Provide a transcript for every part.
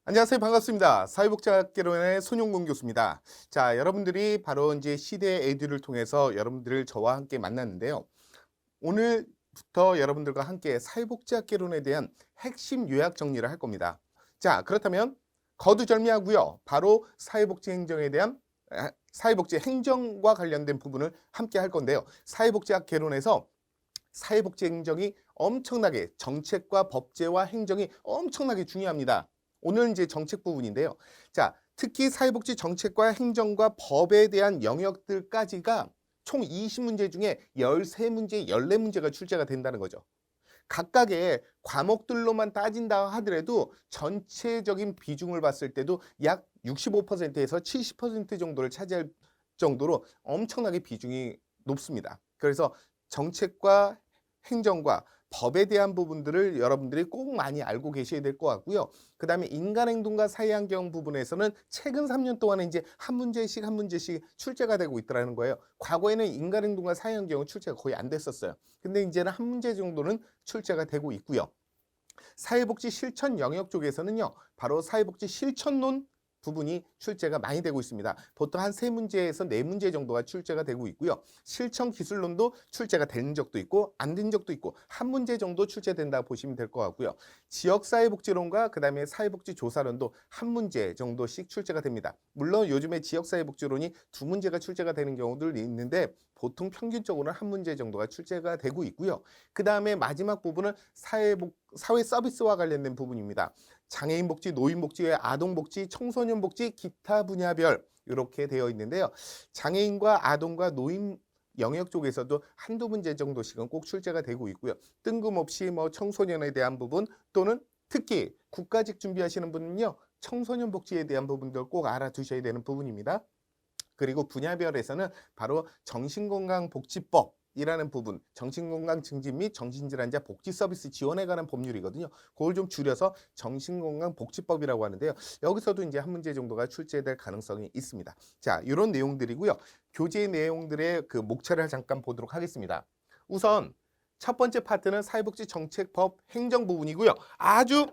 안녕하세요. 반갑습니다. 사회복지학개론의 손용근 교수입니다. 자, 여러분들이 바로 이제 시대 에듀를 통해서 여러분들을 저와 함께 만났는데요. 오늘부터 여러분들과 함께 사회복지학개론에 대한 핵심 요약 정리를 할 겁니다. 자, 그렇다면 거두절미하고요. 바로 사회복지 행정에 대한 사회복지 행정과 관련된 부분을 함께 할 건데요. 사회복지학개론에서 사회복지 행정이 엄청나게 정책과 법제와 행정이 엄청나게 중요합니다. 오늘 이제 정책 부분인데요. 자, 특히 사회복지 정책과 행정과 법에 대한 영역들까지가 총 20문제 중에 13문제, 14문제가 출제가 된다는 거죠. 각각의 과목들로만 따진다 하더라도 전체적인 비중을 봤을 때도 약 65%에서 70% 정도를 차지할 정도로 엄청나게 비중이 높습니다. 그래서 정책과 행정과 법에 대한 부분들을 여러분들이 꼭 많이 알고 계셔야 될 것 같고요. 그 다음에 인간행동과 사회환경 부분에서는 최근 3년 동안에 이제 한 문제씩 출제가 되고 있더라는 거예요. 과거에는 인간행동과 사회환경은 출제가 거의 안 됐었어요. 근데 이제는 한 문제 정도는 출제가 되고 있고요. 사회복지 실천 영역 쪽에서는요, 바로 사회복지 실천론 부분이 출제가 많이 되고 있습니다. 보통 한 3문제에서 4문제 정도가 출제가 되고 있고요. 실천 기술론도 출제가 된 적도 있고 안 된 적도 있고 한 문제 정도 출제된다 보시면 될 것 같고요. 지역사회복지론과 그 다음에 사회복지조사론도 한 문제 정도씩 출제가 됩니다. 물론 요즘에 지역사회복지론이 2문제가 출제가 되는 경우도 있는데 보통 평균적으로는 한 문제 정도가 출제가 되고 있고요. 그 다음에 마지막 부분은 사회 서비스와 관련된 부분입니다. 장애인 복지, 노인 복지, 아동 복지, 청소년 복지, 기타 분야별 이렇게 되어 있는데요. 장애인과 아동과 노인 영역 쪽에서도 한두 문제 정도씩은 꼭 출제가 되고 있고요. 뜬금없이 뭐 청소년에 대한 부분 또는 특히 국가직 준비하시는 분은요. 청소년 복지에 대한 부분들 꼭 알아두셔야 되는 부분입니다. 그리고 분야별에서는 바로 정신건강복지법 이라는 부분, 정신건강 증진 및 정신질환자 복지 서비스 지원에 관한 법률이거든요. 그걸 좀 줄여서 정신건강복지법이라고 하는데요. 여기서도 이제 한 문제 정도가 출제될 가능성이 있습니다. 자, 이런 내용들이고요. 교재 내용들의 그 목차를 잠깐 보도록 하겠습니다. 우선 첫 번째 파트는 사회복지 정책법 행정 부분이고요. 아주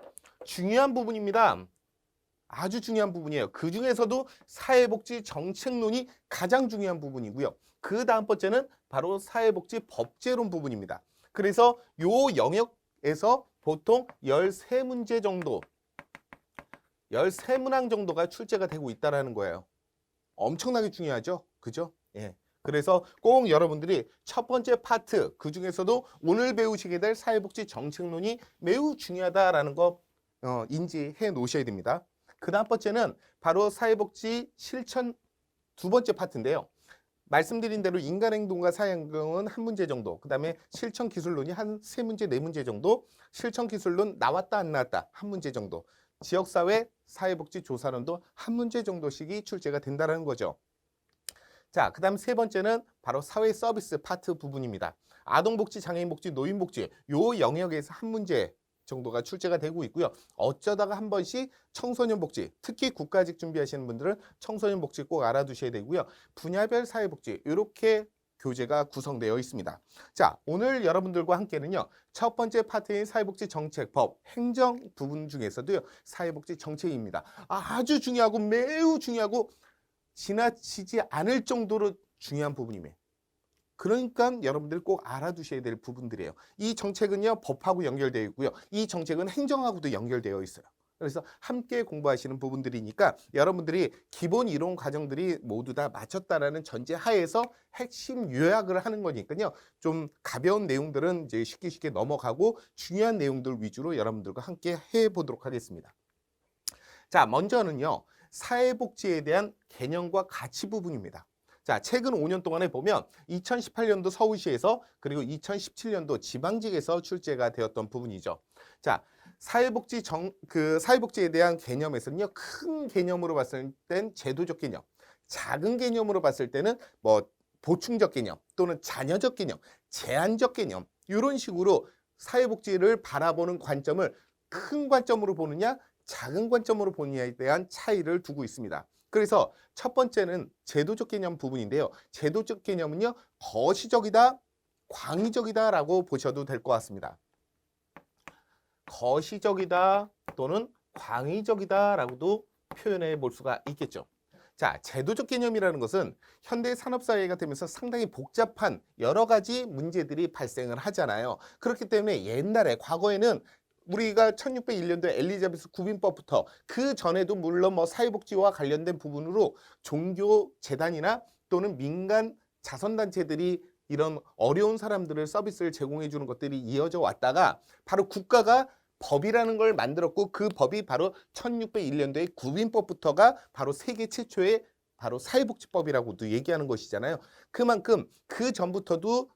중요한 부분입니다. 아주 중요한 부분이에요. 그 중에서도 사회복지 정책론이 가장 중요한 부분이고요. 그 다음 번째는 바로 사회복지 법제론 부분입니다. 그래서 요 영역에서 보통 13문제 정도, 13문항 정도가 출제가 되고 있다는 거예요. 엄청나게 중요하죠? 그죠? 예. 그래서 꼭 여러분들이 첫 번째 파트, 그 중에서도 오늘 배우시게 될 사회복지 정책론이 매우 중요하다라는 거 인지해 놓으셔야 됩니다. 그 다음 번째는 바로 사회복지 실천 두 번째 파트인데요. 말씀드린 대로 인간행동과 사회환경은 한 문제 정도, 그 다음에 실천기술론이 한 3문제, 4문제 정도, 실천기술론 나왔다 안 나왔다 한 문제 정도, 지역사회 사회복지조사론도 한 문제 정도씩이 출제가 된다는 거죠. 자, 그 다음 세 번째는 바로 사회 서비스 파트 부분입니다. 아동복지, 장애인복지, 노인복지 요 영역에서 한 문제 정도가 출제가 되고 있고요. 어쩌다가 한 번씩 청소년 복지, 특히 국가직 준비하시는 분들은 청소년 복지 꼭 알아두셔야 되고요. 분야별 사회복지 이렇게 교재가 구성되어 있습니다. 자, 오늘 여러분들과 함께는요. 첫 번째 파트인 사회복지 정책법 행정 부분 중에서도요. 사회복지 정책입니다. 아주 중요하고 매우 중요하고 지나치지 않을 정도로 중요한 부분이에요. 그러니까 여러분들 꼭 알아두셔야 될 부분들이에요. 이 정책은요, 법하고 연결되어 있고요. 이 정책은 행정하고도 연결되어 있어요. 그래서 함께 공부하시는 부분들이니까 여러분들이 기본 이론 과정들이 모두 다 맞췄다라는 전제 하에서 핵심 요약을 하는 거니까요. 좀 가벼운 내용들은 이제 쉽게 넘어가고 중요한 내용들 위주로 여러분들과 함께 해보도록 하겠습니다. 자, 먼저는요. 사회복지에 대한 개념과 가치 부분입니다. 자, 최근 5년 동안에 보면 2018년도 서울시에서 그리고 2017년도 지방직에서 출제가 되었던 부분이죠. 자, 사회복지에 대한 개념에서는요. 큰 개념으로 봤을 땐 제도적 개념, 작은 개념으로 봤을 때는 뭐 보충적 개념 또는 잔여적 개념, 제한적 개념 이런 식으로 사회복지를 바라보는 관점을 큰 관점으로 보느냐 작은 관점으로 보느냐에 대한 차이를 두고 있습니다. 그래서 첫 번째는 제도적 개념 부분인데요. 제도적 개념은요. 거시적이다, 광의적이다라고 보셔도 될 것 같습니다. 거시적이다 또는 광의적이다라고도 표현해 볼 수가 있겠죠. 자, 제도적 개념이라는 것은 현대 산업사회가 되면서 상당히 복잡한 여러 가지 문제들이 발생을 하잖아요. 그렇기 때문에 옛날에 과거에는 우리가 1601년도에 엘리자베스 구빈법부터 그 전에도 물론 뭐 사회복지와 관련된 부분으로 종교 재단이나 또는 민간 자선단체들이 이런 어려운 사람들을 서비스를 제공해 주는 것들이 이어져 왔다가 바로 국가가 법이라는 걸 만들었고 그 법이 바로 1601년도에 구빈법부터가 바로 세계 최초의 바로 사회복지법이라고도 얘기하는 것이잖아요. 그만큼 그 전부터도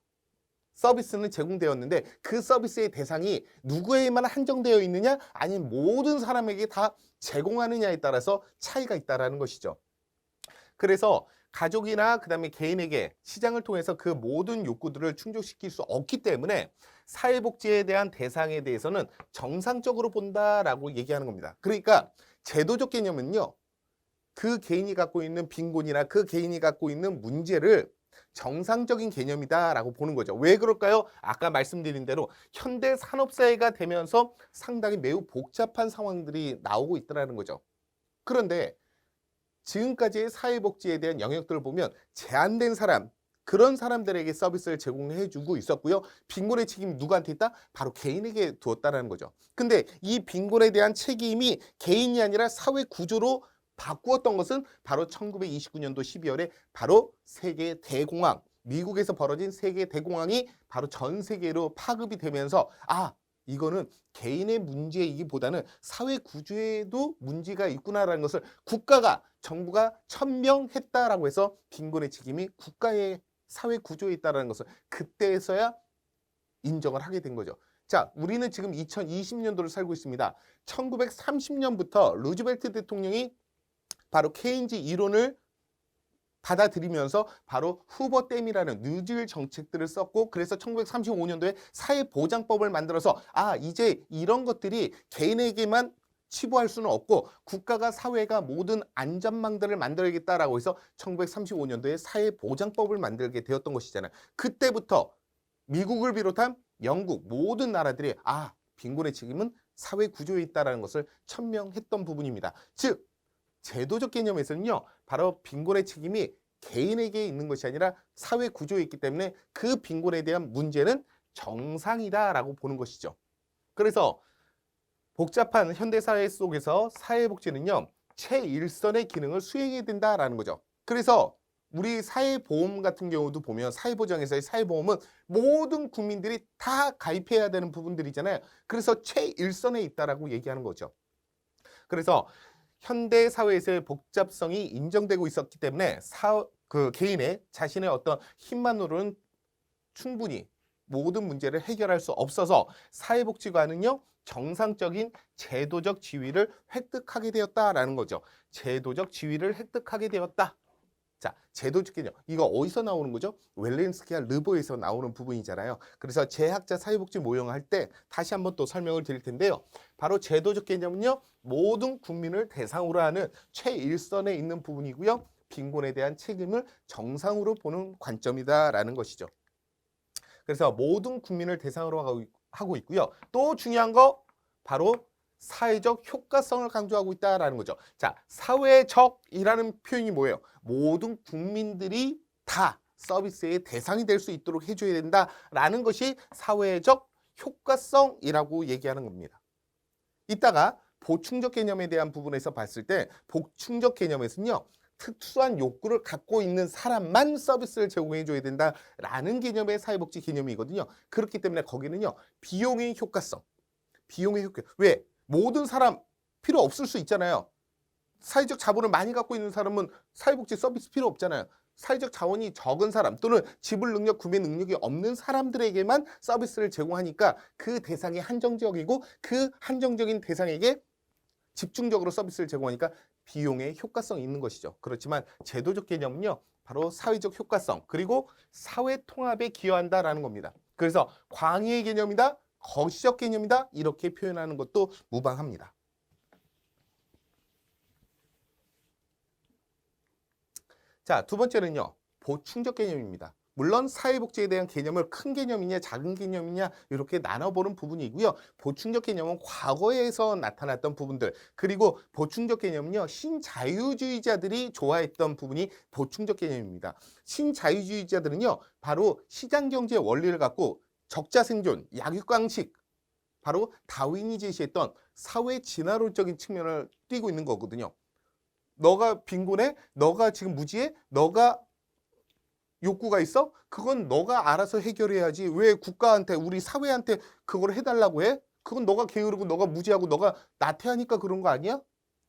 서비스는 제공되었는데 그 서비스의 대상이 누구에게만 한정되어 있느냐 아니면 모든 사람에게 다 제공하느냐에 따라서 차이가 있다라는 것이죠. 그래서 가족이나 그다음에 개인에게 시장을 통해서 그 모든 욕구들을 충족시킬 수 없기 때문에 사회복지에 대한 대상에 대해서는 정상적으로 본다라고 얘기하는 겁니다. 그러니까 제도적 개념은요. 그 개인이 갖고 있는 빈곤이나 그 개인이 갖고 있는 문제를 정상적인 개념이다라고 보는 거죠. 왜 그럴까요? 아까 말씀드린 대로 현대 산업사회가 되면서 상당히 매우 복잡한 상황들이 나오고 있다는 거죠. 그런데 지금까지의 사회복지에 대한 영역들을 보면 제한된 사람, 그런 사람들에게 서비스를 제공해 주고 있었고요. 빈곤의 책임이 누구한테 있다? 바로 개인에게 두었다는 거죠. 근데 이 빈곤에 대한 책임이 개인이 아니라 사회 구조로 바꾸었던 것은 바로 1929년도 12월에 바로 세계 대공황, 미국에서 벌어진 세계 대공황이 바로 전 세계로 파급이 되면서 이거는 개인의 문제이기보다는 사회 구조에도 문제가 있구나라는 것을 국가가 정부가 천명했다라고 해서 빈곤의 책임이 국가의 사회 구조에 있다라는 것을 그때에서야 인정을 하게 된 거죠. 자, 우리는 지금 2020년도를 살고 있습니다. 1930년부터 루즈벨트 대통령이 바로 케인즈 이론을 받아들이면서 바로 후버댐이라는 뉴딜 정책들을 썼고 그래서 1935년도에 사회보장법을 만들어서 이제 이런 것들이 개인에게만 치부할 수는 없고 국가가 사회가 모든 안전망들을 만들겠다라고 해서 1935년도에 사회보장법을 만들게 되었던 것이잖아요. 그때부터 미국을 비롯한 영국 모든 나라들이 빈곤의 책임은 사회 구조에 있다는 것을 천명했던 부분입니다. 즉 제도적 개념에서는요. 바로 빈곤의 책임이 개인에게 있는 것이 아니라 사회 구조에 있기 때문에 그 빈곤에 대한 문제는 정상이다라고 보는 것이죠. 그래서 복잡한 현대사회 속에서 사회복지는요. 최일선의 기능을 수행해야 된다라는 거죠. 그래서 우리 사회보험 같은 경우도 보면 사회보장에서의 사회보험은 모든 국민들이 다 가입해야 되는 부분들이잖아요. 그래서 최일선에 있다라고 얘기하는 거죠. 그래서 현대 사회에서의 복잡성이 인정되고 있었기 때문에 그 개인의 자신의 어떤 힘만으로는 충분히 모든 문제를 해결할 수 없어서 사회복지관은요 정상적인 제도적 지위를 획득하게 되었다라는 거죠. 제도적 지위를 획득하게 되었다. 자, 제도적 개념. 이거 어디서 나오는 거죠? 웰렌스키와 르보에서 나오는 부분이잖아요. 그래서 재학자 사회복지 모형을 할 때 다시 한번 또 설명을 드릴 텐데요. 바로 제도적 개념은요. 모든 국민을 대상으로 하는 최일선에 있는 부분이고요. 빈곤에 대한 책임을 정상으로 보는 관점이다라는 것이죠. 그래서 모든 국민을 대상으로 하고 있고요. 또 중요한 거 바로 사회적 효과성을 강조하고 있다라는 거죠. 자, 사회적이라는 표현이 뭐예요? 모든 국민들이 다 서비스의 대상이 될 수 있도록 해줘야 된다라는 것이 사회적 효과성이라고 얘기하는 겁니다. 이따가 보충적 개념에 대한 부분에서 봤을 때 보충적 개념에서는요. 특수한 욕구를 갖고 있는 사람만 서비스를 제공해줘야 된다라는 개념의 사회복지 개념이거든요. 그렇기 때문에 거기는요. 비용의 효과성. 비용의 효과. 왜? 모든 사람 필요 없을 수 있잖아요. 사회적 자본을 많이 갖고 있는 사람은 사회복지 서비스 필요 없잖아요. 사회적 자원이 적은 사람 또는 지불 능력, 구매 능력이 없는 사람들에게만 서비스를 제공하니까 그 대상이 한정적이고 그 한정적인 대상에게 집중적으로 서비스를 제공하니까 비용의 효과성이 있는 것이죠. 그렇지만 제도적 개념은요. 바로 사회적 효과성 그리고 사회 통합에 기여한다라는 겁니다. 그래서 광의의 개념이다. 거시적 개념이다. 이렇게 표현하는 것도 무방합니다. 자, 두 번째는요. 보충적 개념입니다. 물론 사회복지에 대한 개념을 큰 개념이냐 작은 개념이냐 이렇게 나눠보는 부분이고요. 보충적 개념은 과거에서 나타났던 부분들, 그리고 보충적 개념은요, 신자유주의자들이 좋아했던 부분이 보충적 개념입니다. 신자유주의자들은요, 바로 시장경제 원리를 갖고 적자생존, 약육강식, 바로 다윈이 제시했던 사회 진화론적인 측면을 띠고 있는 거거든요. 너가 빈곤해? 너가 지금 무지해? 너가 욕구가 있어? 그건 너가 알아서 해결해야지. 왜 국가한테, 우리 사회한테 그걸 해달라고 해? 그건 너가 게으르고 너가 무지하고 너가 나태하니까 그런 거 아니야?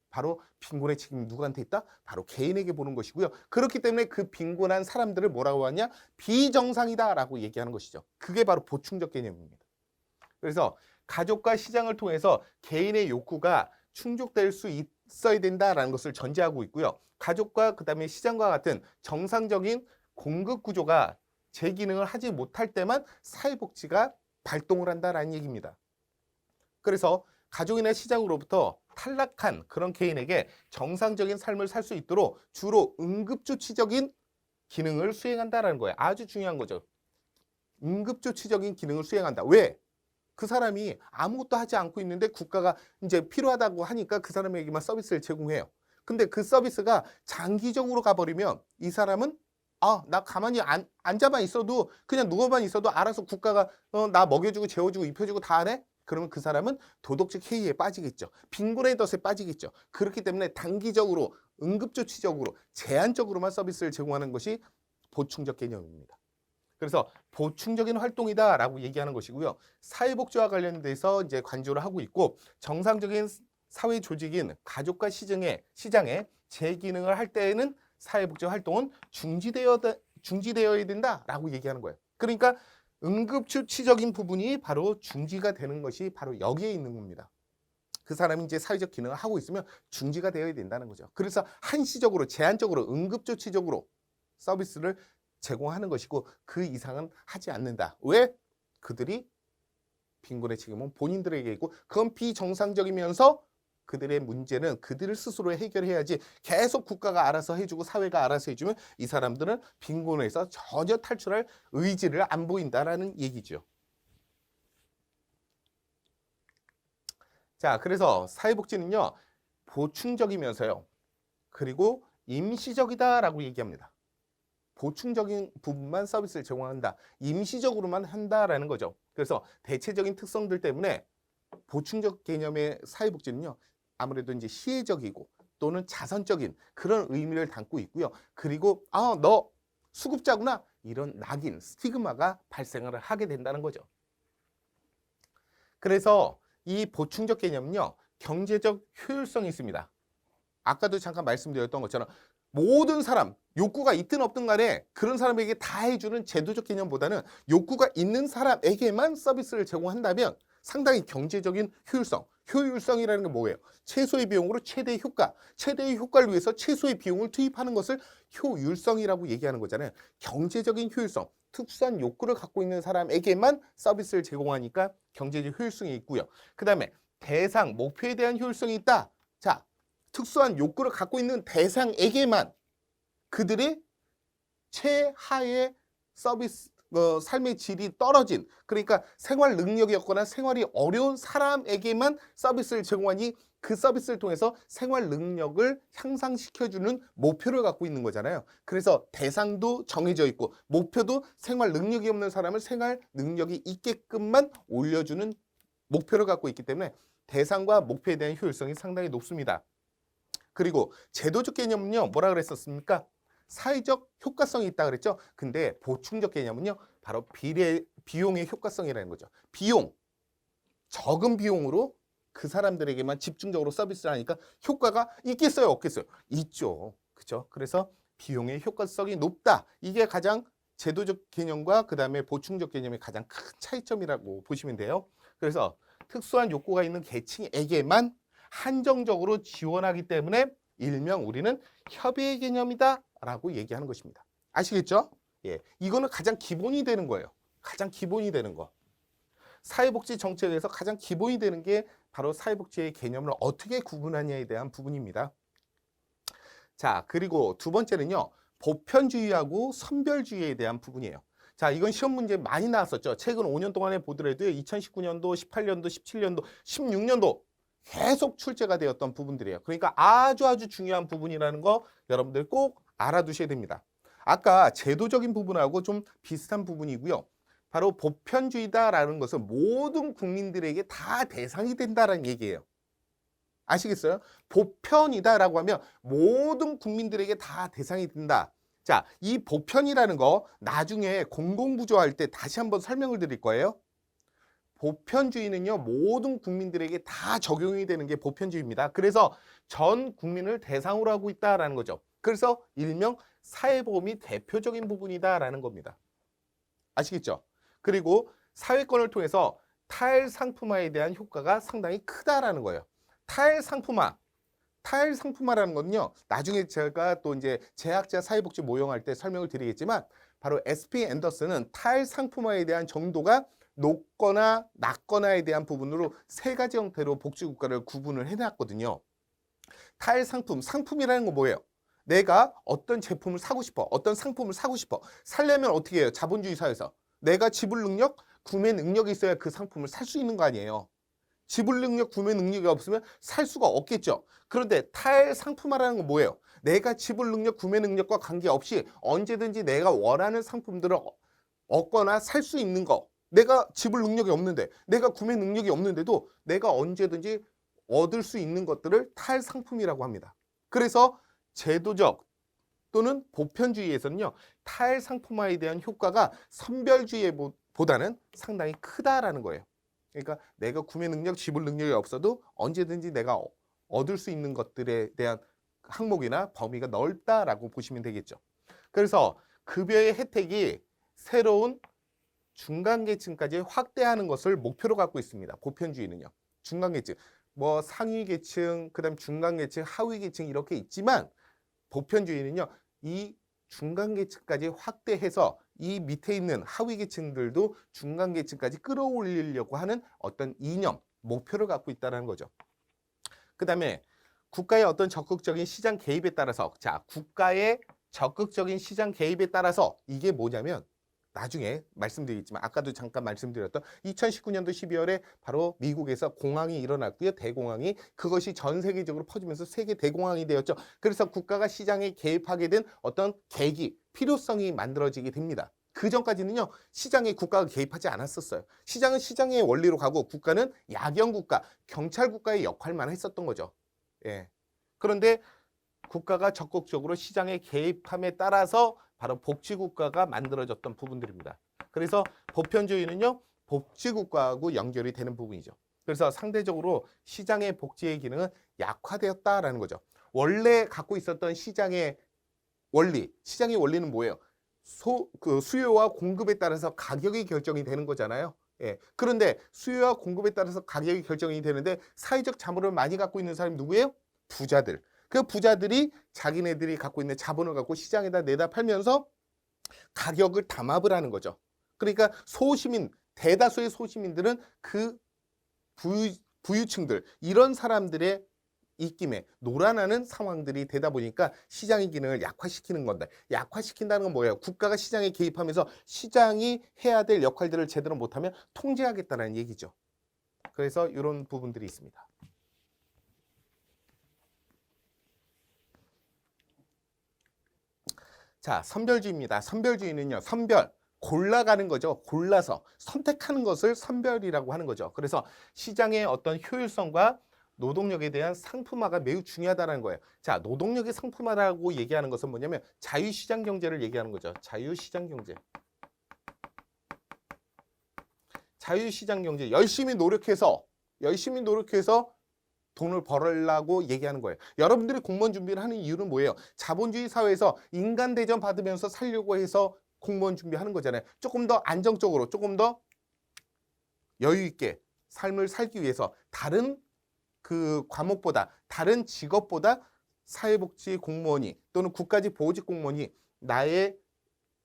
바로 빈곤의 책임이 누구한테 있다? 바로 개인에게 보는 것이고요. 그렇기 때문에 그 빈곤한 사람들을 뭐라고 하냐? 비정상이다라고 얘기하는 것이죠. 그게 바로 보충적 개념입니다. 그래서 가족과 시장을 통해서 개인의 욕구가 충족될 수 있어야 된다라는 것을 전제하고 있고요. 가족과 그다음에 시장과 같은 정상적인 공급 구조가 제 기능을 하지 못할 때만 사회복지가 발동을 한다라는 얘기입니다. 그래서 가족이나 시장으로부터 탈락한 그런 개인에게 정상적인 삶을 살 수 있도록 주로 응급조치적인 기능을 수행한다라는 거예요. 아주 중요한 거죠. 응급조치적인 기능을 수행한다. 왜? 그 사람이 아무것도 하지 않고 있는데 국가가 이제 필요하다고 하니까 그 사람에게만 서비스를 제공해요. 근데 그 서비스가 장기적으로 가버리면 이 사람은 나 가만히 앉아만 있어도, 그냥 누워만 있어도 알아서 국가가 나 먹여주고 재워주고 입혀주고 다 하네? 그러면 그 사람은 도덕적 해이에 빠지겠죠. 빈곤의 덫에 빠지겠죠. 그렇기 때문에 단기적으로, 응급조치적으로, 제한적으로만 서비스를 제공하는 것이 보충적 개념입니다. 그래서 보충적인 활동이다라고 얘기하는 것이고요. 사회복지와 관련돼서 이제 관조를 하고 있고, 정상적인 사회 조직인 가족과 시장에 재기능을 할 때에는 사회복지 활동은 중지되어야 된다라고 얘기하는 거예요. 그러니까 응급조치적인 부분이 바로 중지가 되는 것이 바로 여기에 있는 겁니다. 그 사람이 이제 사회적 기능을 하고 있으면 중지가 되어야 된다는 거죠. 그래서 한시적으로, 제한적으로, 응급조치적으로 서비스를 제공하는 것이고 그 이상은 하지 않는다. 왜? 그들이 빈곤의 책임은 본인들에게 있고 그건 비정상적이면서 그들의 문제는 그들 스스로 해결해야지 계속 국가가 알아서 해주고 사회가 알아서 해주면 이 사람들은 빈곤에서 전혀 탈출할 의지를 안 보인다라는 얘기죠. 자, 그래서 사회복지는요, 보충적이면서요, 그리고 임시적이다라고 얘기합니다. 보충적인 부분만 서비스를 제공한다. 임시적으로만 한다라는 거죠. 그래서 대체적인 특성들 때문에 보충적 개념의 사회복지는요, 아무래도 이제 시혜적이고 또는 자선적인 그런 의미를 담고 있고요. 그리고 너 수급자구나, 이런 낙인, 스티그마가 발생을 하게 된다는 거죠. 그래서 이 보충적 개념은요, 경제적 효율성이 있습니다. 아까도 잠깐 말씀드렸던 것처럼 모든 사람, 욕구가 있든 없든 간에 그런 사람에게 다 해주는 제도적 개념보다는 욕구가 있는 사람에게만 서비스를 제공한다면 상당히 경제적인 효율성이라는 게 뭐예요? 최소의 비용으로 최대의 효과, 최대의 효과를 위해서 최소의 비용을 투입하는 것을 효율성이라고 얘기하는 거잖아요. 경제적인 효율성, 특수한 욕구를 갖고 있는 사람에게만 서비스를 제공하니까 경제적 효율성이 있고요. 그 다음에 대상, 목표에 대한 효율성이 있다. 자, 특수한 욕구를 갖고 있는 대상에게만 그들의 최하의 서비스, 삶의 질이 떨어진, 그러니까 생활 능력이 없거나 생활이 어려운 사람에게만 서비스를 제공하니 그 서비스를 통해서 생활 능력을 향상시켜주는 목표를 갖고 있는 거잖아요. 그래서 대상도 정해져 있고 목표도 생활 능력이 없는 사람을 생활 능력이 있게끔만 올려주는 목표를 갖고 있기 때문에 대상과 목표에 대한 효율성이 상당히 높습니다. 그리고 제도적 개념은요, 뭐라 그랬었습니까? 사회적 효과성이 있다 그랬죠. 근데 보충적 개념은요, 바로 비용의 효과성이라는 거죠. 비용, 적은 비용으로 그 사람들에게만 집중적으로 서비스를 하니까 효과가 있겠어요, 없겠어요? 있죠. 그렇죠? 그래서 비용의 효과성이 높다. 이게 가장 제도적 개념과 그 다음에 보충적 개념의 가장 큰 차이점이라고 보시면 돼요. 그래서 특수한 욕구가 있는 계층에게만 한정적으로 지원하기 때문에 일명 우리는 협의의 개념이다 라고 얘기하는 것입니다. 아시겠죠? 예, 이거는 가장 기본이 되는 거예요. 가장 기본이 되는 거. 사회복지 정책에서 가장 기본이 되는 게 바로 사회복지의 개념을 어떻게 구분하냐에 대한 부분입니다. 자, 그리고 두 번째는요, 보편주의하고 선별주의에 대한 부분이에요. 자, 이건 시험 문제 많이 나왔었죠. 최근 5년 동안에 보더라도 2019년도, 18년도, 17년도, 16년도 계속 출제가 되었던 부분들이에요. 그러니까 아주 중요한 부분이라는 거 여러분들 꼭 알아두셔야 됩니다. 아까 제도적인 부분하고 좀 비슷한 부분이고요. 바로 보편주의다라는 것은 모든 국민들에게 다 대상이 된다라는 얘기예요. 아시겠어요? 보편이다라고 하면 모든 국민들에게 다 대상이 된다. 자, 이 보편이라는 거 나중에 공공부조 할 때 다시 한번 설명을 드릴 거예요. 보편주의는요, 모든 국민들에게 다 적용이 되는 게 보편주의입니다. 그래서 전 국민을 대상으로 하고 있다라는 거죠. 그래서 일명 사회보험이 대표적인 부분이다라는 겁니다. 아시겠죠? 그리고 사회권을 통해서 탈상품화에 대한 효과가 상당히 크다라는 거예요. 탈상품화라는 건요, 나중에 제가 또 이제 제약자 사회복지 모형할 때 설명을 드리겠지만, 바로 SP 앤더슨은 탈상품화에 대한 정도가 높거나 낮거나에 대한 부분으로 세 가지 형태로 복지국가를 구분을 해놨거든요. 상품이라는 건 뭐예요? 내가 어떤 제품을 사고 싶어, 어떤 상품을 사고 싶어. 살려면 어떻게 해요? 자본주의 사회에서. 내가 지불 능력, 구매 능력이 있어야 그 상품을 살 수 있는 거 아니에요. 지불 능력, 구매 능력이 없으면 살 수가 없겠죠. 그런데 탈상품화라는 건 뭐예요? 내가 지불 능력, 구매 능력과 관계없이 언제든지 내가 원하는 상품들을 얻거나 살 수 있는 거. 내가 지불 능력이 없는데, 내가 구매 능력이 없는데도 내가 언제든지 얻을 수 있는 것들을 탈상품이라고 합니다. 그래서 제도적 또는 보편주의에서는요, 탈상품화에 대한 효과가 선별주의보다는 상당히 크다라는 거예요. 그러니까 내가 구매 능력, 지불 능력이 없어도 언제든지 내가 얻을 수 있는 것들에 대한 항목이나 범위가 넓다라고 보시면 되겠죠. 그래서 급여의 혜택이 새로운 중간계층까지 확대하는 것을 목표로 갖고 있습니다. 보편주의는요. 중간계층, 뭐 상위계층, 그다음 중간계층, 하위계층 이렇게 있지만 보편주의는요. 이 중간계층까지 확대해서 이 밑에 있는 하위계층들도 중간계층까지 끌어올리려고 하는 어떤 이념, 목표를 갖고 있다는 거죠. 그 다음에 국가의 어떤 적극적인 시장 개입에 따라서, 자, 국가의 적극적인 시장 개입에 따라서 이게 뭐냐면 나중에 말씀드리겠지만 아까도 잠깐 말씀드렸던 2019년도 12월에 바로 미국에서 공황이 일어났고요. 대공황이. 그것이 전 세계적으로 퍼지면서 세계 대공황이 되었죠. 그래서 국가가 시장에 개입하게 된 어떤 계기, 필요성이 만들어지게 됩니다. 그 전까지는요. 시장에 국가가 개입하지 않았었어요. 시장은 시장의 원리로 가고 국가는 야경국가, 경찰국가의 역할만 했었던 거죠. 예. 그런데 국가가 적극적으로 시장에 개입함에 따라서 바로 복지국가가 만들어졌던 부분들입니다. 그래서 보편주의는요, 복지국가하고 연결이 되는 부분이죠. 그래서 상대적으로 시장의 복지의 기능은 약화되었다라는 거죠. 원래 갖고 있었던 시장의 원리는 뭐예요? 수요와 공급에 따라서 가격이 결정이 되는 거잖아요. 예. 그런데 수요와 공급에 따라서 가격이 결정이 되는데 사회적 자본을 많이 갖고 있는 사람이 누구예요? 부자들. 그 부자들이 자기네들이 갖고 있는 자본을 갖고 시장에다 내다 팔면서 가격을 담합을 하는 거죠. 그러니까 대다수의 소시민들은 그 부유층들, 이런 사람들의 입김에 놀아나는 상황들이 되다 보니까 시장의 기능을 약화시키는 건데, 약화시킨다는 건 뭐예요? 국가가 시장에 개입하면서 시장이 해야 될 역할들을 제대로 못하면 통제하겠다는 얘기죠. 그래서 이런 부분들이 있습니다. 자, 선별주의입니다. 선별주의는요, 골라가는 거죠. 골라서 선택하는 것을 선별이라고 하는 거죠. 그래서 시장의 어떤 효율성과 노동력에 대한 상품화가 매우 중요하다는 거예요. 자, 노동력의 상품화라고 얘기하는 것은 뭐냐면 자유시장 경제를 얘기하는 거죠. 자유시장 경제. 자유시장 경제. 열심히 노력해서 돈을 벌으려고 얘기하는 거예요. 여러분들이 공무원 준비를 하는 이유는 뭐예요? 자본주의 사회에서 인간 대접 받으면서 살려고 해서 공무원 준비하는 거잖아요. 조금 더 안정적으로, 조금 더 여유 있게 삶을 살기 위해서 다른 그 과목보다, 다른 직업보다 사회복지 공무원이 또는 국가직 보호직 공무원이 나의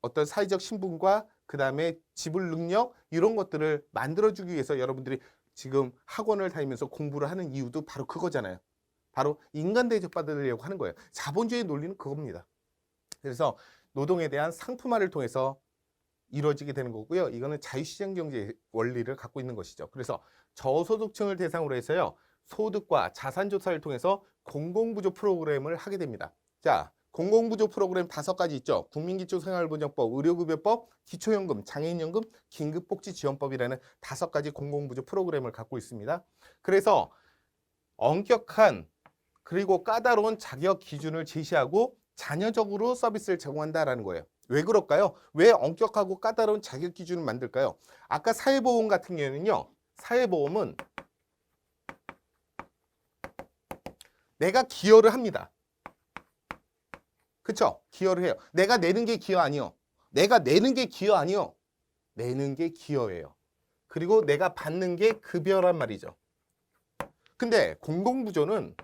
어떤 사회적 신분과 그 다음에 지불 능력 이런 것들을 만들어주기 위해서 여러분들이 지금 학원을 다니면서 공부를 하는 이유도 바로 그거잖아요. 바로 인간 대접 받으려고 하는 거예요. 자본주의 논리는 그겁니다. 그래서 노동에 대한 상품화를 통해서 이루어지게 되는 거고요. 이거는 자유시장 경제의 원리를 갖고 있는 것이죠. 그래서 저소득층을 대상으로 해서요. 소득과 자산 조사를 통해서 공공부조 프로그램을 하게 됩니다. 자, 공공부조 프로그램 5가지 있죠. 국민기초생활보장법, 의료급여법, 기초연금, 장애인연금, 긴급복지지원법이라는 5가지 공공부조 프로그램을 갖고 있습니다. 그래서 엄격한 그리고 까다로운 자격 기준을 제시하고 잔여적으로 서비스를 제공한다라는 거예요. 왜 그럴까요? 왜 엄격하고 까다로운 자격 기준을 만들까요? 아까 사회보험 같은 경우는요. 사회보험은 내가 기여를 합니다. 그쵸? 기여를 해요. 내가 내는 게 기여 아니요. 내가 내는 게 기여 아니요. 내는 게 기여예요. 그리고 내가 받는 게 급여란 말이죠. 근데 공공부조는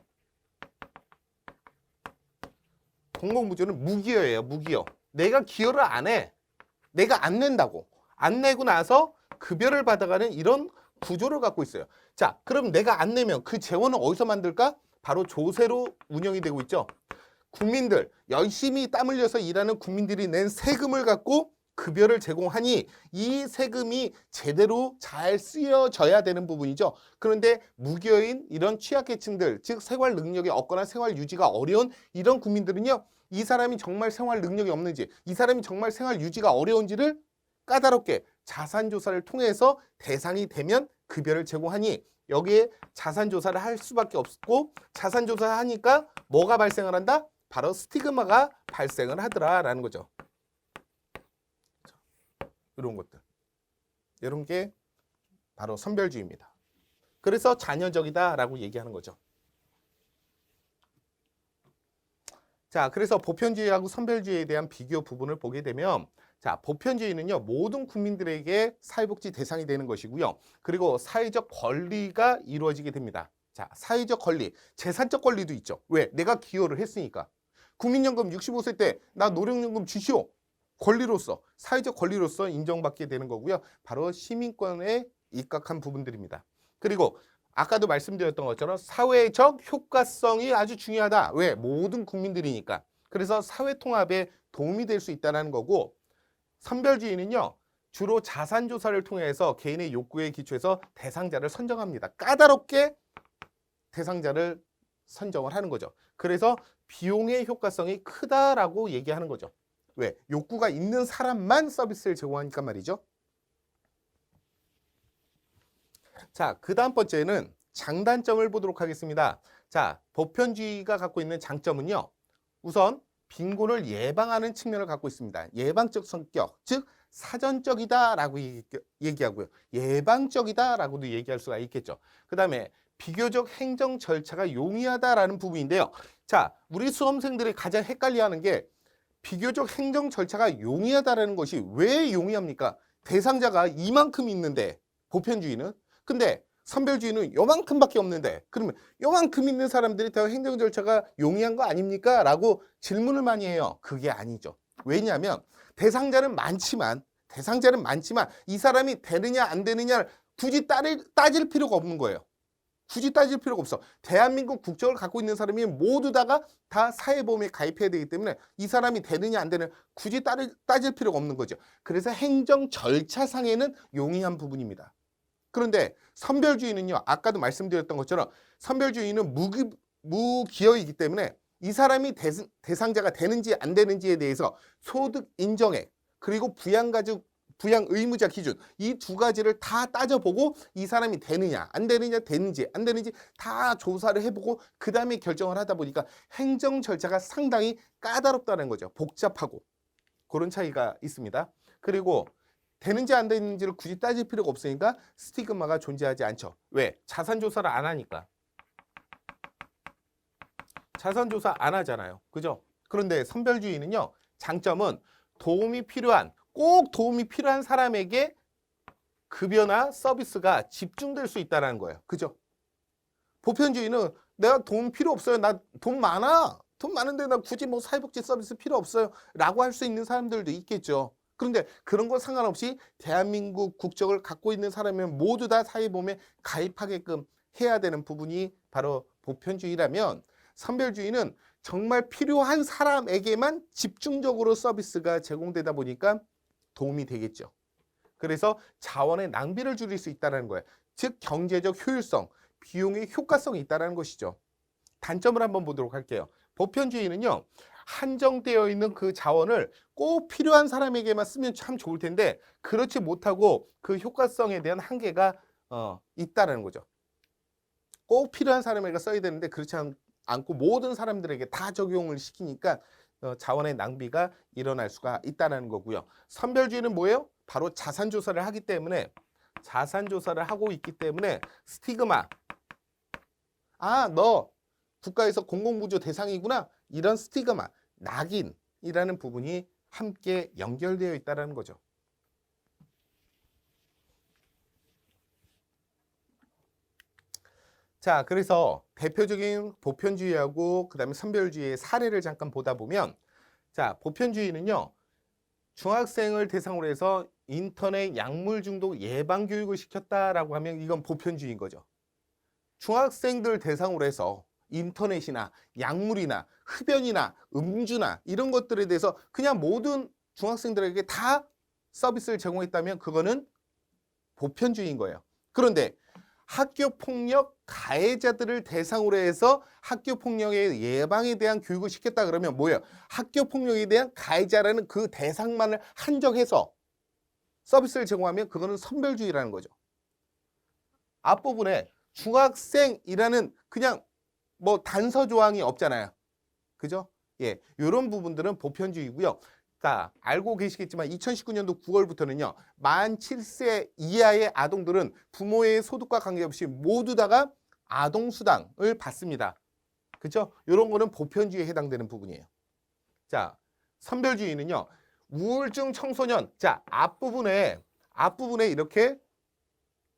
무기여예요. 무기여. 내가 기여를 안 해. 내가 안 낸다고. 안 내고 나서 급여를 받아가는 이런 구조를 갖고 있어요. 자, 그럼 내가 안 내면 그 재원은 어디서 만들까? 바로 조세로 운영이 되고 있죠. 국민들, 열심히 땀 흘려서 일하는 국민들이 낸 세금을 갖고 급여를 제공하니 이 세금이 제대로 잘 쓰여져야 되는 부분이죠. 그런데 무기여인 이런 취약계층들, 즉 생활 능력이 없거나 생활 유지가 어려운 이런 국민들은요. 이 사람이 정말 생활 능력이 없는지, 이 사람이 정말 생활 유지가 어려운지를 까다롭게 자산조사를 통해서 대상이 되면 급여를 제공하니 여기에 자산조사를 할 수밖에 없고 자산조사를 하니까 뭐가 발생을 한다? 바로 스티그마가 발생을 하더라라는 거죠. 이런 것들. 이런 게 바로 선별주의입니다. 그래서 잔여적이다라고 얘기하는 거죠. 자, 그래서 보편주의하고 선별주의에 대한 비교 부분을 보게 되면 자, 보편주의는요. 모든 국민들에게 사회복지 대상이 되는 것이고요. 그리고 사회적 권리가 이루어지게 됩니다. 자, 사회적 권리, 재산적 권리도 있죠. 왜? 내가 기여를 했으니까. 국민연금 65세 때 나 노령연금 주시오. 권리로서, 사회적 권리로서 인정받게 되는 거고요. 바로 시민권에 입각한 부분들입니다. 그리고 아까도 말씀드렸던 것처럼 사회적 효과성이 아주 중요하다. 왜? 모든 국민들이니까. 그래서 사회 통합에 도움이 될 수 있다는 거고 선별주의는요. 주로 자산조사를 통해서 개인의 욕구에 기초해서 대상자를 선정합니다. 까다롭게 대상자를 선정을 하는 거죠. 그래서 비용의 효과성이 크다라고 얘기하는 거죠. 왜? 욕구가 있는 사람만 서비스를 제공하니까 말이죠. 자, 그 다음 번째는 장단점을 보도록 하겠습니다. 자, 보편주의가 갖고 있는 장점은요. 우선 빈곤을 예방하는 측면을 갖고 있습니다. 예방적 성격, 즉 사전적이다라고 얘기하고요. 예방적이다라고도 얘기할 수가 있겠죠. 그 다음에 비교적 행정 절차가 용이하다라는 부분인데요. 자, 우리 수험생들이 가장 헷갈려하는 게 비교적 행정 절차가 용이하다라는 것이 왜 용이합니까? 대상자가 이만큼 있는데 보편주의는 근데 선별주의는 요만큼밖에 없는데 그러면 요만큼 있는 사람들이 더 행정 절차가 용이한 거 아닙니까? 라고 질문을 많이 해요. 그게 아니죠. 왜냐하면 대상자는 많지만 이 사람이 되느냐 안 되느냐를 굳이 따질 필요가 없는 거예요. 굳이 따질 필요가 없어. 대한민국 국적을 갖고 있는 사람이 모두 다 사회보험에 가입해야 되기 때문에 이 사람이 되느냐 안 되느냐 굳이 따질 필요가 없는 거죠. 그래서 행정 절차상에는 용이한 부분입니다. 그런데 선별주의는요. 아까도 말씀드렸던 것처럼 선별주의는 무기여이기 때문에 이 사람이 대상자가 되는지 안 되는지에 대해서 소득 인정액 그리고 부양 의무자 기준 이 2가지를 다 따져보고 이 사람이 되느냐 안 되느냐 되는지 안 되는지 다 조사를 해보고 그 다음에 결정을 하다 보니까 행정 절차가 상당히 까다롭다는 거죠. 복잡하고 그런 차이가 있습니다. 그리고 되는지 안 되는지를 굳이 따질 필요가 없으니까 스티그마가 존재하지 않죠. 왜? 자산조사를 안 하니까. 자산조사 안 하잖아요. 그죠? 그런데 선별주의는요. 장점은 꼭 도움이 필요한 사람에게 급여나 서비스가 집중될 수 있다는 거예요. 그죠? 보편주의는 내가 돈 필요 없어요. 나 돈 많아. 돈 많은데 나 굳이 뭐 사회복지 서비스 필요 없어요. 라고 할 수 있는 사람들도 있겠죠. 그런데 그런 거 상관없이 대한민국 국적을 갖고 있는 사람이면 모두 다 사회보험에 가입하게끔 해야 되는 부분이 바로 보편주의라면 선별주의는 정말 필요한 사람에게만 집중적으로 서비스가 제공되다 보니까 도움이 되겠죠. 그래서 자원의 낭비를 줄일 수 있다는 거예요. 즉 경제적 효율성, 비용의 효과성이 있다는 것이죠. 단점을 한번 보도록 할게요. 보편주의는요, 한정되어 있는 그 자원을 꼭 필요한 사람에게만 쓰면 참 좋을 텐데 그렇지 못하고 그 효과성에 대한 한계가 있다는 거죠. 꼭 필요한 사람에게 써야 되는데 그렇지 않고 모든 사람들에게 다 적용을 시키니까 자원의 낭비가 일어날 수가 있다는 거고요. 선별주의는 뭐예요? 바로 자산조사를 하기 때문에 자산조사를 하고 있기 때문에 스티그마, 너 국가에서 공공부조 대상이구나, 이런 스티그마, 낙인이라는 부분이 함께 연결되어 있다는 거죠. 자, 그래서 대표적인 보편주의하고 그다음에 선별주의의 사례를 잠깐 보다 보면, 자, 보편주의는요, 중학생을 대상으로 해서 인터넷 약물 중독 예방 교육을 시켰다라고 하면 이건 보편주의인 거죠. 중학생들 대상으로 해서 인터넷이나 약물이나 흡연이나 음주나 이런 것들에 대해서 그냥 모든 중학생들에게 다 서비스를 제공했다면 그거는 보편주의인 거예요. 그런데 학교폭력 가해자들을 대상으로 해서 학교폭력의 예방에 대한 교육을 시켰다 그러면 뭐예요? 학교폭력에 대한 가해자라는 그 대상만을 한정해서 서비스를 제공하면 그거는 선별주의라는 거죠. 앞부분에 중학생이라는 그냥 뭐 단서 조항이 없잖아요. 그죠? 예, 이런 부분들은 보편주의고요. 자, 알고 계시겠지만 2019년도 9월부터는요. 만 7세 이하의 아동들은 부모의 소득과 관계없이 모두 다가 아동수당을 받습니다. 그죠? 이런 거는 보편주의에 해당되는 부분이에요. 자, 선별주의는요. 우울증 청소년. 자, 앞부분에 이렇게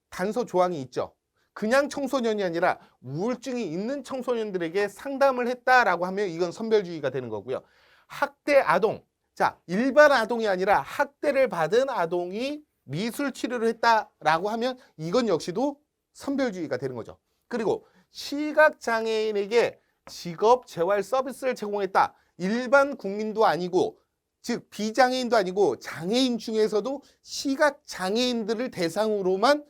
단서 조항이 있죠. 그냥 청소년이 아니라 우울증이 있는 청소년들에게 상담을 했다라고 하면 이건 선별주의가 되는 거고요. 학대 아동. 자, 일반 아동이 아니라 학대를 받은 아동이 미술 치료를 했다라고 하면 이건 역시도 선별주의가 되는 거죠. 그리고 시각장애인에게 직업 재활 서비스를 제공했다. 일반 국민도 아니고 즉 비장애인도 아니고 장애인 중에서도 시각장애인들을 대상으로만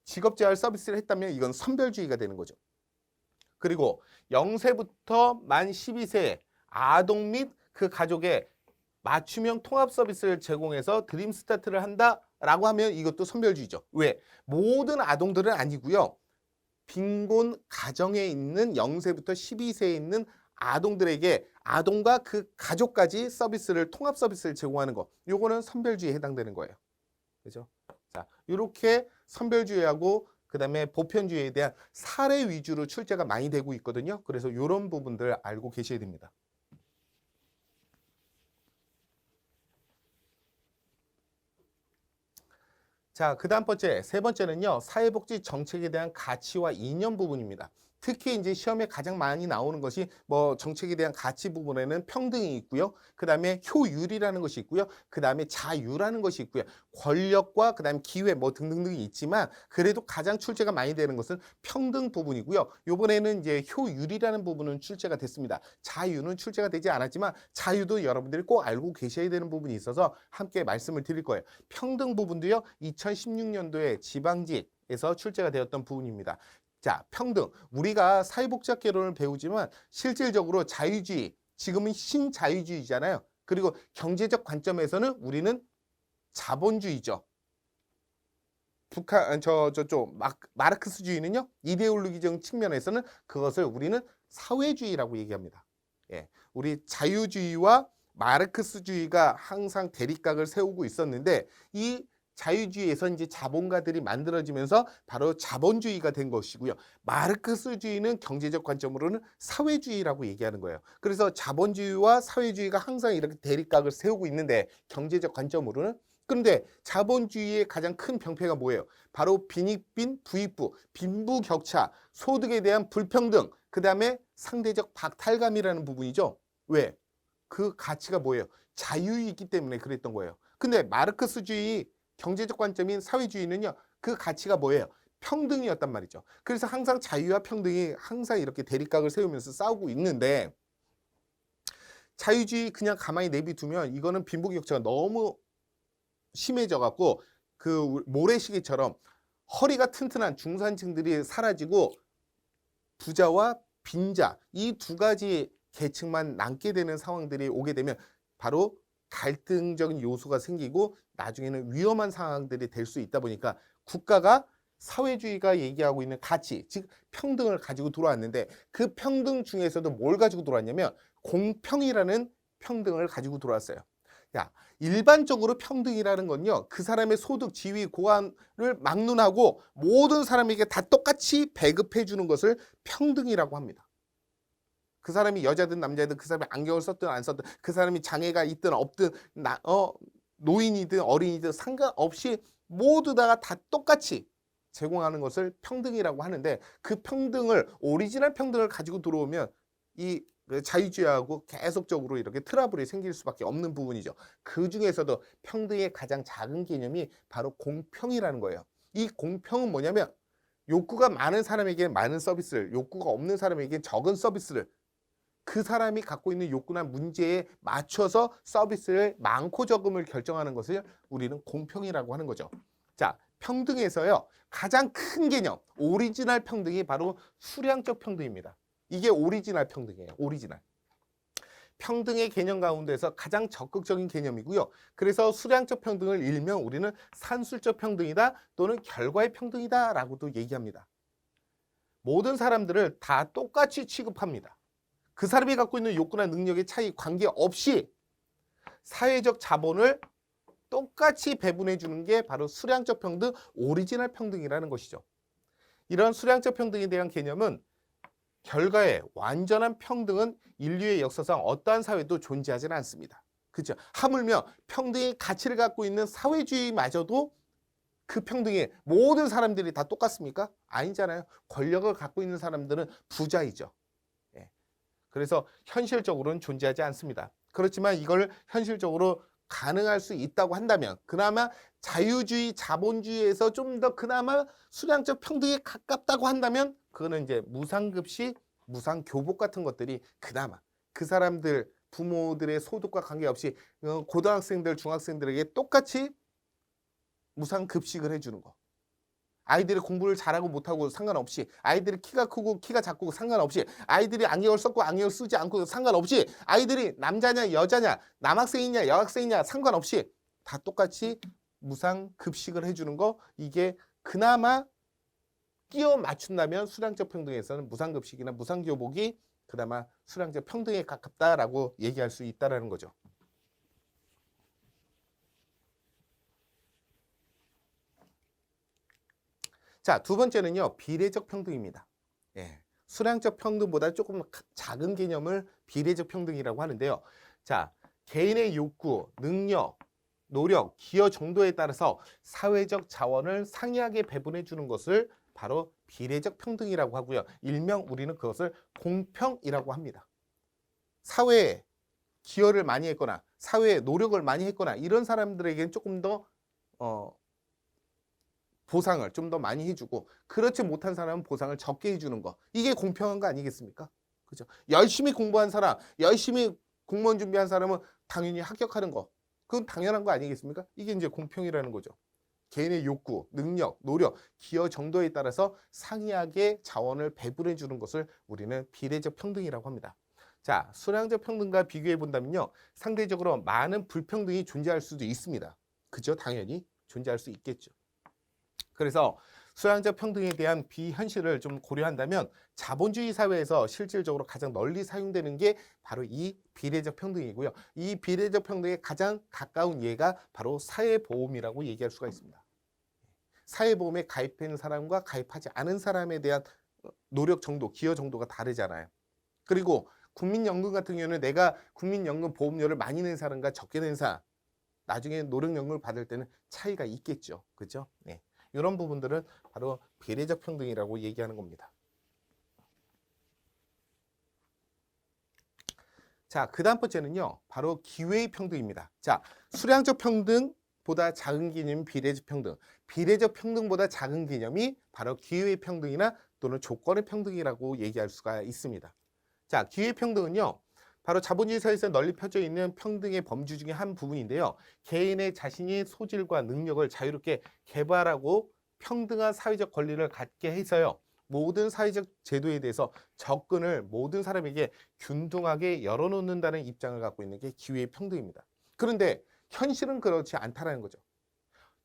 직업재활 서비스를 했다면 이건 선별주의가 되는 거죠. 그리고 0세부터 만 12세 아동 및 그 가족의 맞춤형 통합 서비스를 제공해서 드림 스타트를 한다라고 하면 이것도 선별주의죠. 왜? 모든 아동들은 아니고요. 빈곤 가정에 있는 0세부터 12세에 있는 아동들에게 아동과 그 가족까지 서비스를 통합 서비스를 제공하는 거. 요거는 선별주의에 해당되는 거예요. 그죠? 자, 이렇게 선별주의하고 그다음에 보편주의에 대한 사례 위주로 출제가 많이 되고 있거든요. 그래서 이런 부분들 알고 계셔야 됩니다. 자, 그 다음 번째, 세 번째는요, 사회복지 정책에 대한 가치와 이념 부분입니다. 특히 이제 시험에 가장 많이 나오는 것이 뭐 정책에 대한 가치 부분에는 평등이 있고요. 그 다음에 효율이라는 것이 있고요. 그 다음에 자유라는 것이 있고요. 권력과 그 다음에 기회 뭐 등등등이 있지만 그래도 가장 출제가 많이 되는 것은 평등 부분이고요. 이번에는 이제 효율이라는 부분은 출제가 됐습니다. 자유는 출제가 되지 않았지만 자유도 여러분들이 꼭 알고 계셔야 되는 부분이 있어서 함께 말씀을 드릴 거예요. 평등 부분도요. 2016년도에 지방직에서 출제가 되었던 부분입니다. 자, 평등. 우리가 사회복지학개론을 배우지만 실질적으로 자유주의, 지금은 신자유주의잖아요. 그리고 경제적 관점에서는 우리는 자본주의죠. 북한, 마르크스주의는요, 이데올로기적 측면에서는 그것을 우리는 사회주의라고 얘기합니다. 예, 우리 자유주의와 마르크스주의가 항상 대립각을 세우고 있었는데 이 자유주의에서 이제 자본가들이 만들어지면서 바로 자본주의가 된 것이고요. 마르크스주의는 경제적 관점으로는 사회주의라고 얘기하는 거예요. 그래서 자본주의와 사회주의가 항상 이렇게 대립각을 세우고 있는데 경제적 관점으로는 그런데 자본주의의 가장 큰 병폐가 뭐예요? 바로 빈익빈 부익부, 빈부격차, 소득에 대한 불평등, 그 다음에 상대적 박탈감이라는 부분이죠. 왜? 그 가치가 뭐예요? 자유이기 때문에 그랬던 거예요. 근데 마르크스주의 경제적 관점인 사회주의는요. 그 가치가 뭐예요? 평등이었단 말이죠. 그래서 항상 자유와 평등이 항상 이렇게 대립각을 세우면서 싸우고 있는데, 자유주의 그냥 가만히 내비두면 이거는 빈부격차가 너무 심해져 갖고 그 모래시계처럼 허리가 튼튼한 중산층들이 사라지고 부자와 빈자 이 두 가지 계층만 남게 되는 상황들이 오게 되면 바로 갈등적인 요소가 생기고 나중에는 위험한 상황들이 될 수 있다 보니까 국가가 사회주의가 얘기하고 있는 가치, 즉 평등을 가지고 들어왔는데 그 평등 중에서도 뭘 가지고 들어왔냐면 공평이라는 평등을 가지고 들어왔어요. 야, 일반적으로 평등이라는 건요, 그 사람의 소득, 지위, 고관을 막론하고 모든 사람에게 다 똑같이 배급해 주는 것을 평등이라고 합니다. 그 사람이 여자든 남자든, 그 사람이 안경을 썼든 안 썼든, 그 사람이 장애가 있든 없든, 노인이든 어린이든 상관없이 모두 다 똑같이 제공하는 것을 평등이라고 하는데, 그 평등을, 오리지널 평등을 가지고 들어오면 이 자유주의하고 계속적으로 이렇게 트러블이 생길 수밖에 없는 부분이죠. 그 중에서도 평등의 가장 작은 개념이 바로 공평이라는 거예요. 이 공평은 뭐냐면 욕구가 많은 사람에게 많은 서비스를, 욕구가 없는 사람에게 적은 서비스를, 그 사람이 갖고 있는 욕구나 문제에 맞춰서 서비스를 많고 적음을 결정하는 것을 우리는 공평이라고 하는 거죠. 자, 평등에서요, 가장 큰 개념, 오리지널 평등이 바로 수량적 평등입니다. 이게 오리지널 평등이에요. 오리지널. 평등의 개념 가운데서 가장 적극적인 개념이고요. 그래서 수량적 평등을 일명 우리는 산술적 평등이다 또는 결과의 평등이다 라고도 얘기합니다. 모든 사람들을 다 똑같이 취급합니다. 그 사람이 갖고 있는 욕구나 능력의 차이 관계없이 사회적 자본을 똑같이 배분해 주는 게 바로 수량적 평등, 오리지널 평등이라는 것이죠. 이런 수량적 평등에 대한 개념은 결과에 완전한 평등은 인류의 역사상 어떠한 사회도 존재하지는 않습니다. 그렇죠? 하물며 평등의 가치를 갖고 있는 사회주의마저도 그 평등에 모든 사람들이 다 똑같습니까? 아니잖아요. 권력을 갖고 있는 사람들은 부자이죠. 예. 그래서 현실적으로는 존재하지 않습니다. 그렇지만 이걸 현실적으로 가능할 수 있다고 한다면, 그나마 자유주의, 자본주의에서 좀 더 그나마 수량적 평등에 가깝다고 한다면, 그거는 이제 무상급식, 무상교복 같은 것들이 그나마 그 사람들 부모들의 소득과 관계없이 고등학생들, 중학생들에게 똑같이 무상급식을 해주는 거. 아이들이 공부를 잘하고 못하고 상관없이, 아이들이 키가 크고 키가 작고 상관없이, 아이들이 안경을 썼고 안경을 쓰지 않고 상관없이, 아이들이 남자냐 여자냐 남학생이냐 여학생이냐 상관없이 다 똑같이 무상급식을 해주는 거, 이게 그나마 끼워 맞춘다면 수량적 평등에서는 무상급식이나 무상교복이 그나마 수량적 평등에 가깝다라고 얘기할 수 있다는 거죠. 자, 두 번째는요, 비례적 평등입니다. 예, 수량적 평등보다 조금 작은 개념을 비례적 평등이라고 하는데요. 자, 개인의 욕구, 능력, 노력, 기여 정도에 따라서 사회적 자원을 상이하게 배분해 주는 것을 바로 비례적 평등이라고 하고요. 일명 우리는 그것을 공평이라고 합니다. 사회에 기여를 많이 했거나 사회에 노력을 많이 했거나 이런 사람들에게는 조금 더 보상을 좀 더 많이 해주고, 그렇지 못한 사람은 보상을 적게 해주는 거, 이게 공평한 거 아니겠습니까? 그죠? 열심히 공부한 사람, 열심히 공무원 준비한 사람은 당연히 합격하는 거, 그건 당연한 거 아니겠습니까? 이게 이제 공평이라는 거죠. 개인의 욕구, 능력, 노력, 기여 정도에 따라서 상이하게 자원을 배분해 주는 것을 우리는 비례적 평등이라고 합니다. 자, 수량적 평등과 비교해 본다면요, 상대적으로 많은 불평등이 존재할 수도 있습니다. 그죠? 당연히 존재할 수 있겠죠. 그래서 수량적 평등에 대한 비현실을 좀 고려한다면 자본주의 사회에서 실질적으로 가장 널리 사용되는 게 바로 이 비례적 평등이고요. 이 비례적 평등에 가장 가까운 예가 바로 사회보험이라고 얘기할 수가 있습니다. 사회보험에 가입한 사람과 가입하지 않은 사람에 대한 노력 정도, 기여 정도가 다르잖아요. 그리고 국민연금 같은 경우는 내가 국민연금 보험료를 많이 낸 사람과 적게 낸 사람, 나중에 노령연금을 받을 때는 차이가 있겠죠. 그렇죠? 네. 이런 부분들은 바로 비례적 평등이라고 얘기하는 겁니다. 자, 그 다음 번째는요, 바로 기회의 평등입니다. 자, 수량적 평등, 평등보다 작은 개념이 비례적 평등. 비례적 평등보다 작은 개념이 바로 기회의 평등이나 또는 조건의 평등이라고 얘기할 수가 있습니다. 자, 기회의 평등은요. 바로 자본주의 사회에서 널리 펴져 있는 평등의 범주 중에 한 부분인데요. 개인의 자신의 소질과 능력을 자유롭게 개발하고 평등한 사회적 권리를 갖게 해서요. 모든 사회적 제도에 대해서 접근을 모든 사람에게 균등하게 열어놓는다는 입장을 갖고 있는 게 기회의 평등입니다. 그런데 현실은 그렇지 않다라는 거죠.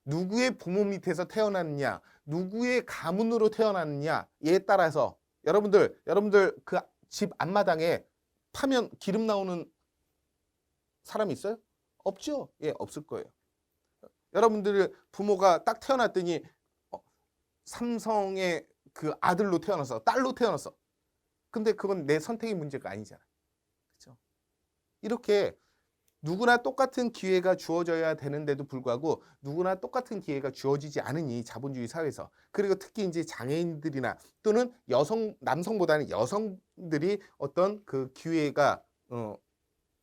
누구의 부모 밑에서 태어났느냐, 누구의 가문으로 태어났느냐에 따라서 여러분들 그 집 앞마당에 파면 기름 나오는 사람이 있어요? 없죠? 예, 없을 거예요. 여러분들 부모가 딱 태어났더니 삼성의 그 아들로 태어났어, 딸로 태어났어. 근데 그건 내 선택의 문제가 아니잖아. 그렇죠? 이렇게 누구나 똑같은 기회가 주어져야 되는데도 불구하고 누구나 똑같은 기회가 주어지지 않으니 자본주의 사회에서, 그리고 특히 이제 장애인들이나 또는 남성보다는 여성들이 어떤 그 기회가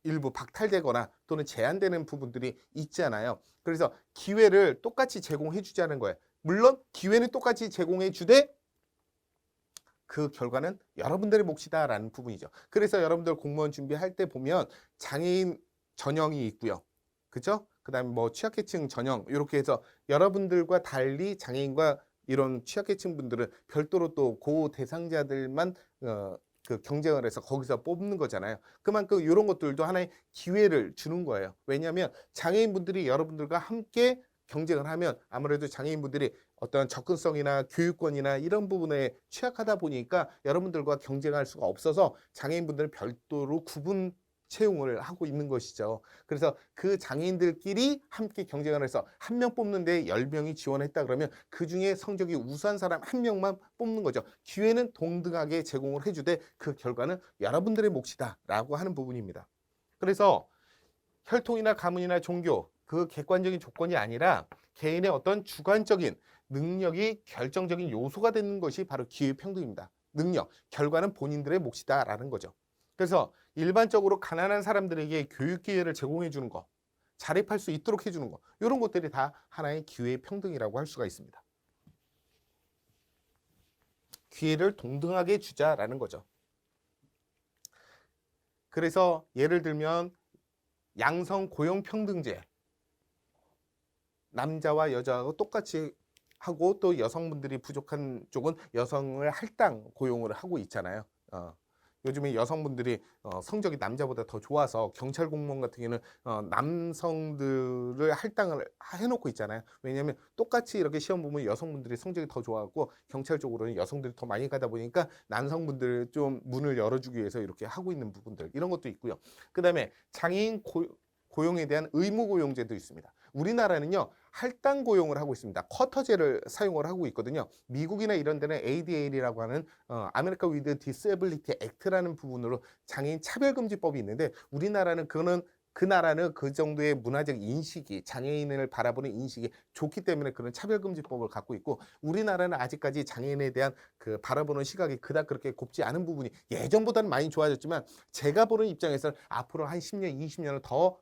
일부 박탈되거나 또는 제한되는 부분들이 있잖아요. 그래서 기회를 똑같이 제공해 주자는 거예요. 물론 기회는 똑같이 제공해 주되 그 결과는 여러분들의 몫이다라는 부분이죠. 그래서 여러분들 공무원 준비할 때 보면 장애인 전형이 있고요. 그죠? 그 다음에 뭐 취약계층 전형, 이렇게 해서 여러분들과 달리 장애인과 이런 취약계층 분들은 별도로 또 고 대상자들만 그 경쟁을 해서 거기서 뽑는 거잖아요. 그만큼 이런 것들도 하나의 기회를 주는 거예요. 왜냐하면 장애인분들이 여러분들과 함께 경쟁을 하면 아무래도 장애인분들이 어떤 접근성이나 교육권이나 이런 부분에 취약하다 보니까 여러분들과 경쟁할 수가 없어서 장애인분들은 별도로 구분 채용을 하고 있는 것이죠. 그래서 그 장애인들끼리 함께 경쟁을 해서 한 명 뽑는데 10명이 지원했다 그러면 그중에 성적이 우수한 사람 한 명만 뽑는 거죠. 기회는 동등하게 제공을 해주되 그 결과는 여러분들의 몫이다 라고 하는 부분입니다. 그래서 혈통이나 가문이나 종교, 그 객관적인 조건이 아니라 개인의 어떤 주관적인 능력이 결정적인 요소가 되는 것이 바로 기회평등입니다. 능력, 결과는 본인들의 몫이다 라는 거죠. 그래서 일반적으로 가난한 사람들에게 교육 기회를 제공해 주는 거, 자립할 수 있도록 해주는 거, 이런 것들이 다 하나의 기회의 평등이라고 할 수가 있습니다. 기회를 동등하게 주자라는 거죠. 그래서 예를 들면 양성 고용평등제, 남자와 여자하고 똑같이 하고 또 여성분들이 부족한 쪽은 여성을 할당 고용을 하고 있잖아요. 요즘에 여성분들이 성적이 남자보다 더 좋아서 경찰 공무원 같은 경우는 남성들을 할당을 해놓고 있잖아요. 왜냐하면 똑같이 이렇게 시험 보면 여성분들이 성적이 더 좋아갖고 경찰 쪽으로는 여성들이 더 많이 가다 보니까 남성분들 좀 문을 열어주기 위해서 이렇게 하고 있는 부분들, 이런 것도 있고요. 그 다음에 장애인 고용에 대한 의무 고용제도 있습니다. 우리나라는요 할당 고용을 하고 있습니다. 쿼터제를 사용을 하고 있거든요. 미국이나 이런 데는 ADL이라고 하는 아메리카 위드 디세빌리티 액트라는 부분으로 장애인 차별금지법이 있는데 우리나라는 그 나라는 그 정도의 문화적 인식이, 장애인을 바라보는 인식이 좋기 때문에 그런 차별금지법을 갖고 있고, 우리나라는 아직까지 장애인에 대한 그 바라보는 시각이 그닥 그렇게 곱지 않은 부분이 예전보다는 많이 좋아졌지만 제가 보는 입장에서는 앞으로 한 10년, 20년은 더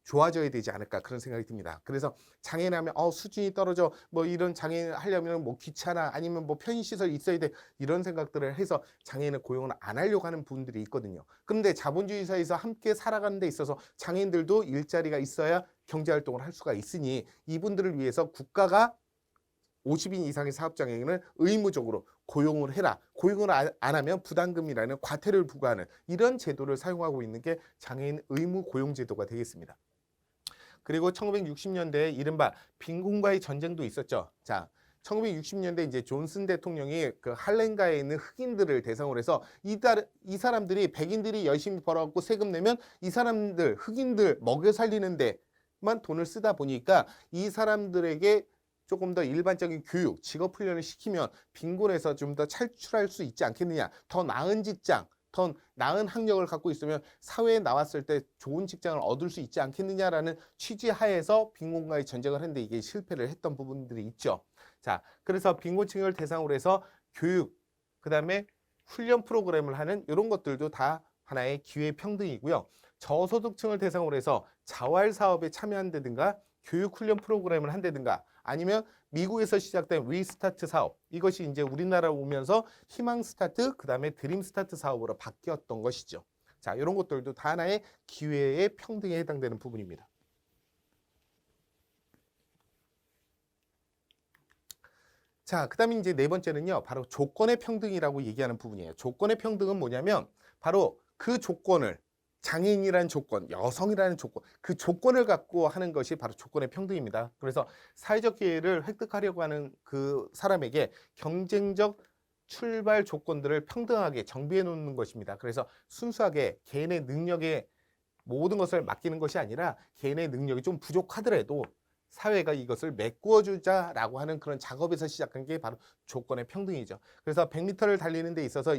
좋아져야 되지 않을까 그런 생각이 듭니다. 그래서 장애인 하면 수준이 떨어져, 뭐 이런 장애인 하려면 뭐 귀찮아, 아니면 뭐 편의시설 있어야 돼, 이런 생각들을 해서 장애인을 고용을 안 하려고 하는 분들이 있거든요. 그런데 자본주의 사회에서 함께 살아가는 데 있어서 장애인들도 일자리가 있어야 경제활동을 할 수가 있으니 이분들을 위해서 국가가 50인 이상의 사업장애인을 의무적으로 고용을 해라. 고용을 안 하면 부담금이라는 과태료를 부과하는 이런 제도를 사용하고 있는 게 장애인 의무 고용제도가 되겠습니다. 그리고 1960년대에 이른바 빈곤과의 전쟁도 있었죠. 자, 1960년대 이제 존슨 대통령이 그 할렘가에 있는 흑인들을 대상으로 해서 이 사람들이, 백인들이 열심히 벌어갖고 세금 내면 이 사람들, 흑인들 먹여 살리는 데만 돈을 쓰다 보니까 이 사람들에게 조금 더 일반적인 교육, 직업 훈련을 시키면 빈곤에서 좀 더 탈출할 수 있지 않겠느냐. 더 나은 직장, 더 나은 학력을 갖고 있으면 사회에 나왔을 때 좋은 직장을 얻을 수 있지 않겠느냐라는 취지하에서 빈곤과의 전쟁을 했는데 이게 실패를 했던 부분들이 있죠. 자, 그래서 빈곤층을 대상으로 해서 교육, 그 다음에 훈련 프로그램을 하는 이런 것들도 다 하나의 기회 평등이고요. 저소득층을 대상으로 해서 자활 사업에 참여한다든가 교육 훈련 프로그램을 한다든가 아니면 미국에서 시작된 리스타트 사업, 이것이 이제 우리나라 오면서 희망 스타트, 그다음에 드림 스타트 사업으로 바뀌었던 것이죠. 자, 이런 것들도 다 하나의 기회의 평등에 해당되는 부분입니다. 자, 그다음에 이제 네 번째는요, 바로 조건의 평등이라고 얘기하는 부분이에요. 조건의 평등은 뭐냐면 바로 그 조건을, 장애인이라는 조건, 여성이라는 조건, 그 조건을 갖고 하는 것이 바로 조건의 평등입니다. 그래서 사회적 기회를 획득하려고 하는 그 사람에게 경쟁적 출발 조건들을 평등하게 정비해 놓는 것입니다. 그래서 순수하게 개인의 능력에 모든 것을 맡기는 것이 아니라 개인의 능력이 좀 부족하더라도 사회가 이것을 메꾸어 주자라고 하는 그런 작업에서 시작한 게 바로 조건의 평등이죠. 그래서 100m를 달리는 데 있어서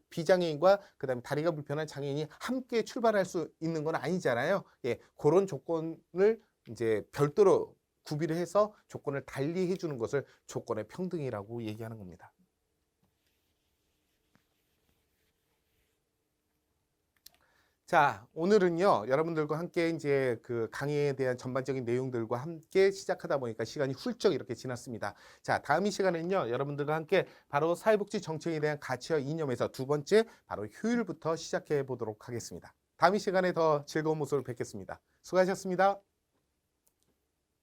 비장애인과 그다음에 다리가 불편한 장애인이 함께 출발할 수 있는 건 아니잖아요. 예, 그런 조건을 이제 별도로 구비를 해서 조건을 달리 해주는 것을 조건의 평등이라고 얘기하는 겁니다. 자, 오늘은요, 여러분들과 함께 이제 그 강의에 대한 전반적인 내용들과 함께 시작하다 보니까 시간이 훌쩍 이렇게 지났습니다. 자, 다음 이 시간에는요, 여러분들과 함께 바로 사회복지 정책에 대한 가치와 이념에서 두 번째, 바로 효율부터 시작해 보도록 하겠습니다. 다음 이 시간에 더 즐거운 모습을 뵙겠습니다. 수고하셨습니다.